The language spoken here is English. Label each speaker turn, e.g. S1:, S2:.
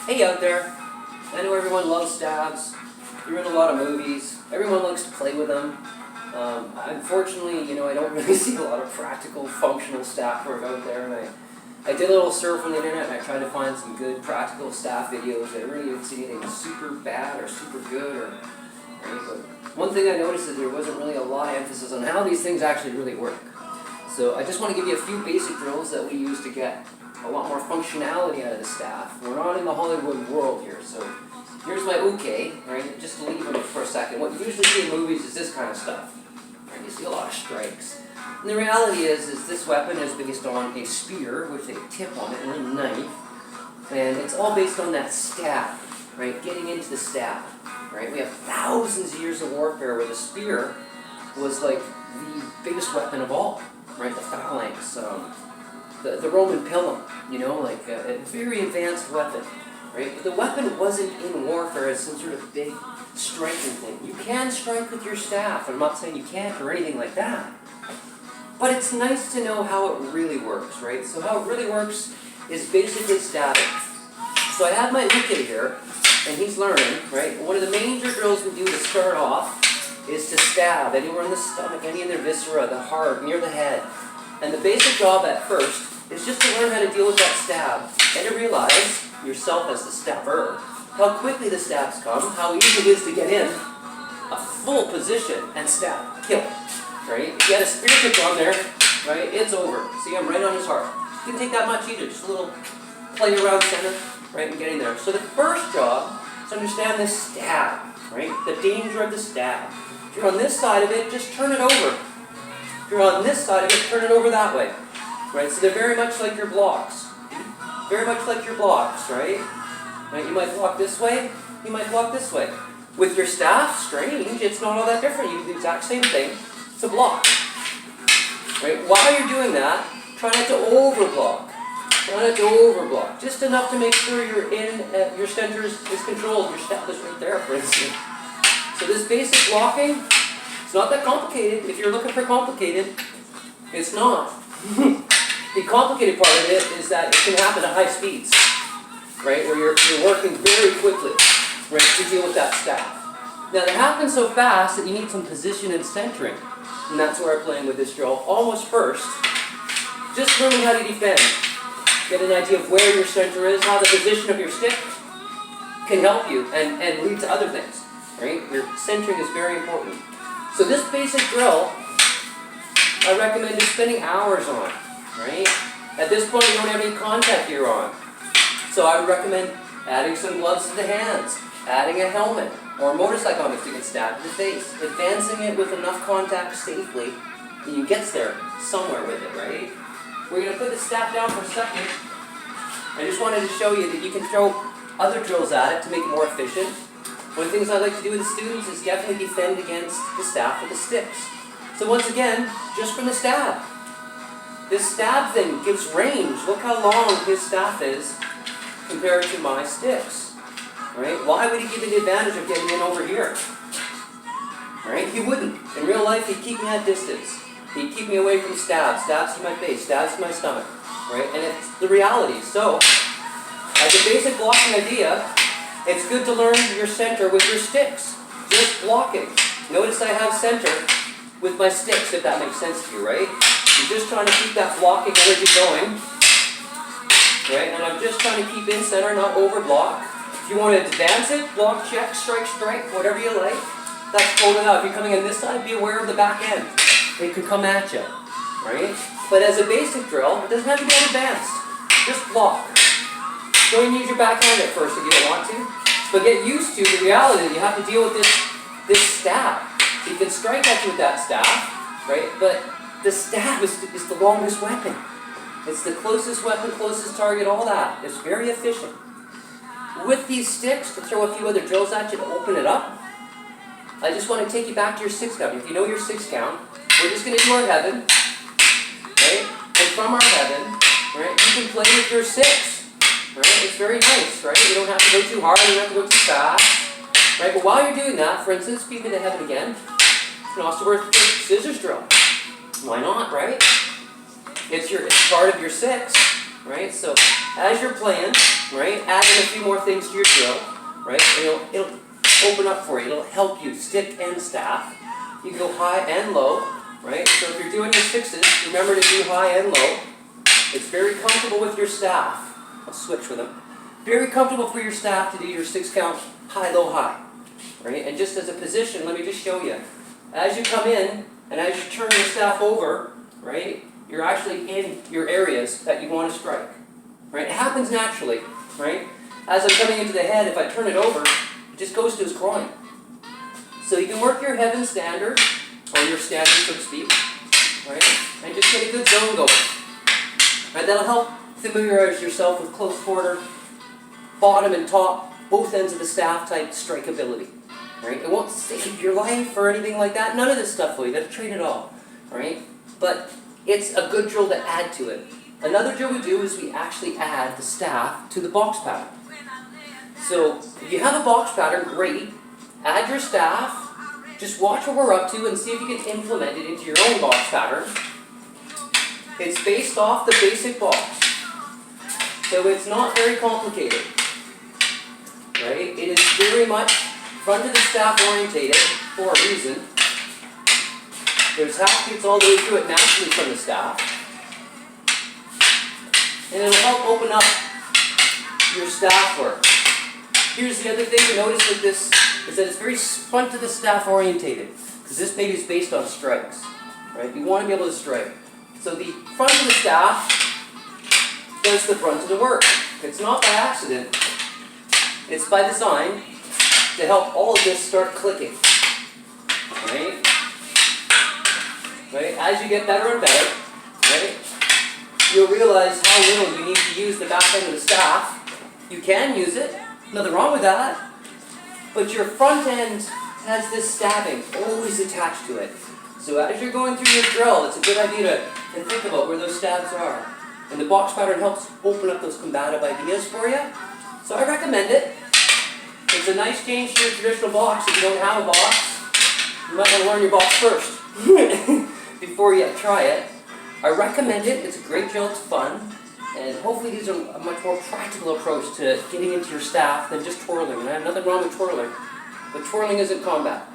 S1: Hey out there, I know everyone loves stabs, you're in a lot of movies, everyone likes to play with them. Unfortunately, I don't really see a lot of practical, functional staff work out there, and I did a little surf on the internet and I tried to find some good practical staff videos. I really didn't see anything super bad or super good but one thing I noticed is there wasn't really a lot of emphasis on how these things actually really work. So I just want to give you a few basic drills that we use to get a lot more functionality out of the staff. We're not in the Hollywood world here, so here's my uke, right? Just to leave it for a second. What you usually see in movies is this kind of stuff. Right? You see a lot of strikes. And the reality is this weapon is based on a spear with a tip on it and a knife. And it's all based on that stab, right? Getting into the stab, right? We have thousands of years of warfare where the spear was like the biggest weapon of all, right? The phalanx, the Roman pilum, like a very advanced weapon, right? But the weapon wasn't in warfare as some sort of big striking thing. You can strike with your staff. I'm not saying you can't or anything like that. But it's nice to know how it really works, right? So how it really works is basically stabbing. So I have my uke here, and he's learning, right? One of the major drills we do to start off is to stab anywhere in the stomach, any in the viscera, the heart, near the head. And the basic job at first is just to learn how to deal with that stab and to realize, yourself as the stabber, how quickly the stabs come, how easy it is to get in a full position and stab, kill, right? If you had a spear tip on there, right, it's over. See, I'm right on his heart. It didn't take that much either, just a little play around center, right, and getting there. So the first job is to understand this stab, right, the danger of the stab. If you're on this side of it, just turn it over. If you're on this side of it, turn it over that way. Right, so they're very much like your blocks. Very much like your blocks, right? You might block this way, you might block this way. With your staff, strange, it's not all that different. You do the exact same thing. It's a block. Right? While you're doing that, try not to overblock. Try not to overblock. Just enough to make sure you're in, your center is controlled. Your staff is right there, for instance. So this basic blocking, it's not that complicated. If you're looking for complicated, it's not. The complicated part of it is that it can happen at high speeds, right? Where you're working very quickly, right, to deal with that staff. Now that happens so fast that you need some position and centering, and that's where I'm playing with this drill. Almost first, just learning how to defend. Get an idea of where your center is, how the position of your stick can help you and lead to other things, right? Your centering is very important. So this basic drill, I recommend just spending hours on. Right? At this point, you don't have any contact gear on. So I would recommend adding some gloves to the hands, adding a helmet, or a motorcycle helmet to get stabbed in the face, advancing it with enough contact safely that you get there somewhere with it, right? We're going to put the staff down for a second. I just wanted to show you that you can throw other drills at it to make it more efficient. One of the things I like to do with the students is definitely defend against the staff with the sticks. So once again, just from the stab. This stab thing gives range. Look how long his staff is compared to my sticks. Right? Why would he give me the advantage of getting in over here? Right? He wouldn't. In real life, he'd keep me at distance. He'd keep me away from stabs to my face, stabs to my stomach. Right? And it's the reality. So, as a basic blocking idea, it's good to learn your center with your sticks. Just blocking. Notice I have center with my sticks, if that makes sense to you, right? I'm just trying to keep that blocking energy going, right? And I'm just trying to keep in center, not over block. If you want to advance it, block, check, strike, whatever you like, that's totally out. If you're coming in this side, be aware of the back end. It could come at you, right? But as a basic drill, it doesn't have to be advanced. Just block. Don't even use your back hand at first if you don't want to. But get used to the reality that you have to deal with this stab. So you can strike at you with that staff, right? But the stab is the longest weapon. It's the closest weapon, closest target, all that. It's very efficient. With these sticks, to throw a few other drills at you to open it up, I just want to take you back to your 6 count. If you know your 6 count, we're just going to do our heaven, right? And from our heaven, right, you can play with your 6, right? It's very nice, right? You don't have to go too hard, you don't have to go too fast, right? But while you're doing that, for instance, keep me to heaven again, you can also work your scissors drill. Why not, right? It's part of your 6, right? So as you're playing, right, add in a few more things to your drill, right? It'll open up for you. It'll help you stick and staff. You can go high and low, right? So if you're doing your sixes, remember to do high and low. It's very comfortable with your staff. I'll switch with them. Very comfortable for your staff to do your 6 count high, low, high, right? And just as a position, let me just show you. As you come in and as you turn your staff over, right, you're actually in your areas that you want to strike, right? It happens naturally, right? As I'm coming into the head, if I turn it over, it just goes to his groin. So you can work your heaven standard, or your standard, so to speak, right? And just get a good zone going. Right? That'll help familiarize yourself with close quarter, bottom and top, both ends of the staff type strikeability. Right? It won't save your life or anything like that. None of this stuff will. You got to train it all. Right? But it's a good drill to add to it. Another drill we do is we actually add the staff to the box pattern. So if you have a box pattern, great. Add your staff. Just watch what we're up to and see if you can implement it into your own box pattern. It's based off the basic box. So it's not very complicated. Right? It is very much front of the staff orientated for a reason. There's half beats all the way through it naturally from the staff. And it'll help open up your staff work. Here's the other thing to notice with this is that it's very front of the staff orientated. Because this maybe is based on strikes. Right? You want to be able to strike. So the front of the staff does the brunt of the work. It's not by accident. It's by design to help all of this start clicking. Right? Right? As you get better and better, right, you'll realize how little you need to use the back end of the staff. You can use it, nothing wrong with that. But your front end has this stabbing always attached to it. So as you're going through your drill, it's a good idea to think about where those stabs are. And the box pattern helps open up those combative ideas for you. So I recommend it. It's a nice change to your traditional box. If you don't have a box, you might want to learn your box first before you try it. I recommend it. It's a great drill. It's fun. And hopefully these are a much more practical approach to getting into your staff than just twirling. And I have nothing wrong with twirling. But twirling isn't combat.